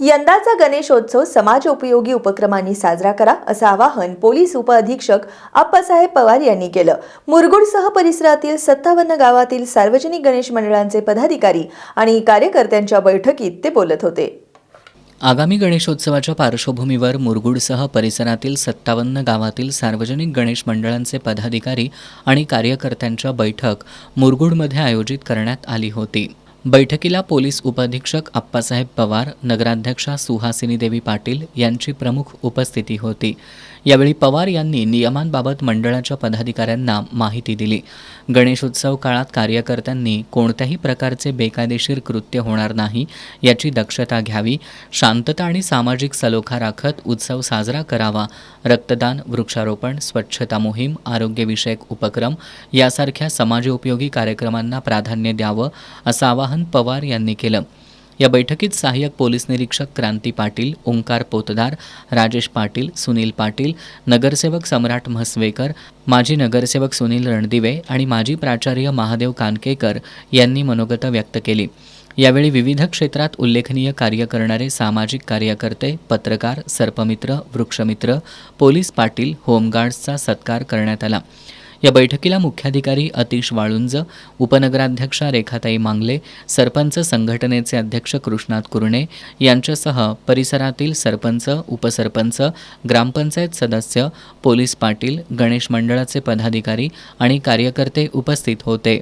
यंदाचा गणेशोत्सव समाजोपयोगी उपक्रमांनी साजरा करा असं आवाहन पोलीस उपअधीक्षक आप्पासाहेब पवार यांनी केलं। मुरगुडसह परिसरातील 57 गावातील सार्वजनिक गणेश मंडळांचे पदाधिकारी आणि कार्यकर्त्यांच्या बैठकीत ते बोलत होते। आगामी गणेशोत्सवाच्या पार्श्वभूमीवर मुरगुडसह परिसरातील 57 गावातील सार्वजनिक गणेश मंडळांचे पदाधिकारी आणि कार्यकर्त्यांच्या बैठक मुरगुडमध्ये आयोजित करण्यात आली होती। बैठकीला पोलीस उपअधीक्षक आप्पासाहेब पवार, नगराध्यक्षा सुहासिनी देवी पाटील यांची प्रमुख उपस्थिती होती। यावेळी पवार यांनी नियमांबाबत मंडळाच्या पदाधिकाऱ्यांना माहिती दिली। गणेशोत्सव काळात कार्यकर्त्यांनी कोणत्याही प्रकारचे बेकायदेशीर कृत्य होणार नाही याची दक्षता घ्यावी, शांतता आणि सामाजिक सलोखा राखत उत्सव साजरा करावा, रक्तदान, वृक्षारोपण, स्वच्छता मोहीम, आरोग्यविषयक उपक्रम यासारख्या समाजोपयोगी कार्यक्रमांना प्राधान्य द्यावं असं आवाहन पवार यांनी केलं। या बैठकीत सहाय्यक पोलीस निरीक्षक क्रांती पाटील, ओंकार पोतदार, राजेश पाटील, सुनील पाटील, नगरसेवक सम्राट म्हसवेकर, माजी नगरसेवक सुनील रणदिवे आणि माजी प्राचार्य महादेव कानकेकर यांनी मनोगत व्यक्त केली। यावेळी विविध क्षेत्रात उल्लेखनीय कार्य करणारे सामाजिक कार्यकर्ते, पत्रकार, सर्पमित्र, वृक्षमित्र, पोलीस पाटील, होमगार्ड्सचा सत्कार करण्यात आला। या बैठकीला मुख्याधिकारी अतिश वाळुंज, उपनगराध्यक्षा रेखाताई मांगले, सरपंच संघटनेचे अध्यक्ष कृष्णात कुरणे यांच्यासह परिसरातील सरपंच, उपसरपंच, ग्रामपंचायत सदस्य, पोलीस पाटील, गणेश मंडळाचे पदाधिकारी आणि कार्यकर्ते उपस्थित होते।